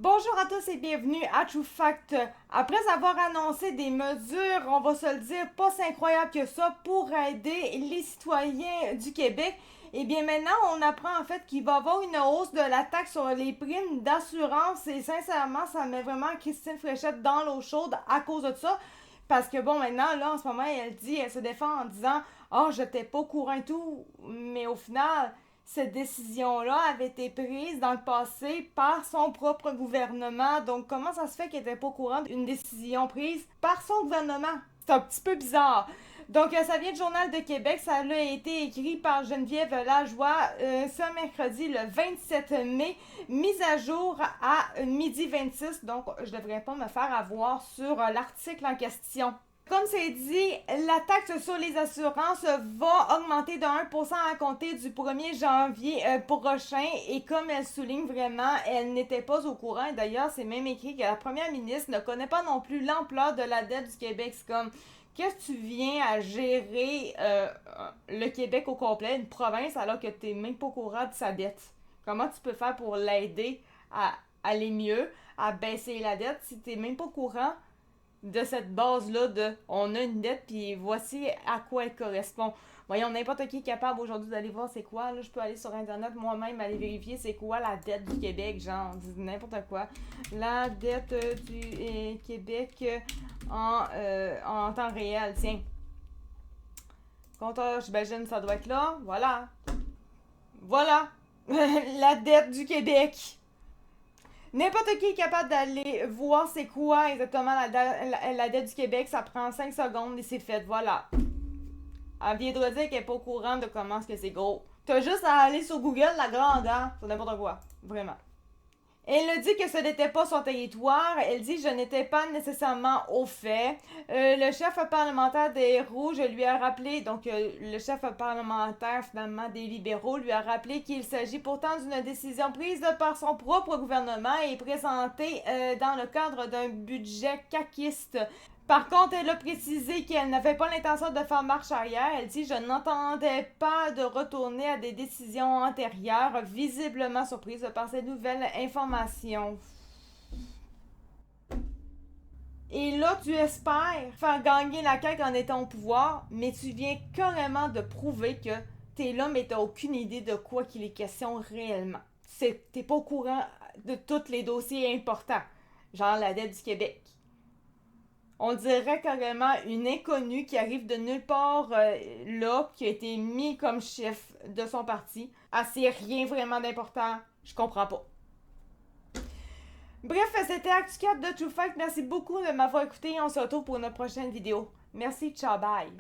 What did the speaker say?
Bonjour à tous et bienvenue à True Fact. Après avoir annoncé des mesures, on va se le dire, pas si incroyables que ça pour aider les citoyens du Québec, et bien maintenant on apprend en fait qu'il va y avoir une hausse de la taxe sur les primes d'assurance et sincèrement ça met vraiment Christine Fréchette dans l'eau chaude à cause de ça. Parce que bon, maintenant, là, en ce moment, elle se défend en disant oh, j'étais pas au courant et tout. Mais au final, cette décision-là avait été prise dans le passé par son propre gouvernement. Donc, comment ça se fait qu'elle n'était pas au courant d'une décision prise par son gouvernement? C'est un petit peu bizarre. Donc, ça vient du Journal de Québec. Ça a été écrit par Geneviève Lajoie ce mercredi, le 27 mai, mise à jour à midi 26. Donc, je ne devrais pas me faire avoir sur l'article en question. Comme c'est dit, la taxe sur les assurances va augmenter de 1% à compter du 1er janvier prochain. Et comme elle souligne vraiment, elle n'était pas au courant. Et d'ailleurs, c'est même écrit que la première ministre ne connaît pas non plus l'ampleur de la dette du Québec. C'est comme, qu'est-ce que tu viens à gérer le Québec au complet, une province, alors que tu n'es même pas au courant de sa dette? Comment tu peux faire pour l'aider à aller mieux, à baisser la dette si tu n'es même pas au courant de cette base-là de on a une dette, puis voici à quoi elle correspond. Voyons, n'importe qui est capable aujourd'hui d'aller voir c'est quoi. Là, je peux aller sur Internet moi-même, aller vérifier c'est quoi la dette du Québec, genre, n'importe quoi. La dette du Québec en temps réel, tiens. Compteur, j'imagine ça doit être là. Voilà. Voilà. La dette du Québec. N'importe qui est capable d'aller voir c'est quoi exactement la dette du Québec. Ça prend 5 secondes et c'est fait. Voilà. Elle viendra dire qu'elle n'est pas au courant de comment est-ce que c'est gros. T'as juste à aller sur Google, la grandeur. C'est n'importe quoi. Vraiment. Elle a dit que ce n'était pas son territoire. Elle dit je n'étais pas nécessairement au fait. Le chef parlementaire des Rouges lui a rappelé, donc le chef parlementaire finalement des libéraux lui a rappelé qu'il s'agit pourtant d'une décision prise par son propre gouvernement et présentée dans le cadre d'un budget caquiste. Par contre, elle a précisé qu'elle n'avait pas l'intention de faire marche arrière. Elle dit je n'entendais pas de retourner à des décisions antérieures, visiblement surprise par cette nouvelle information. Et là, tu espères faire gagner la CAQ en étant au pouvoir, mais tu viens carrément de prouver que t'es là, mais t'as aucune idée de quoi qu'il est question réellement. T'es pas au courant de tous les dossiers importants, genre la dette du Québec. On dirait carrément une inconnue qui arrive de nulle part là, qui a été mis comme chef de son parti. Ah, c'est rien vraiment d'important. Je comprends pas. Bref, c'était ActuCap de True Fact. Merci beaucoup de m'avoir écouté et on se retrouve pour une prochaine vidéo. Merci, ciao, bye.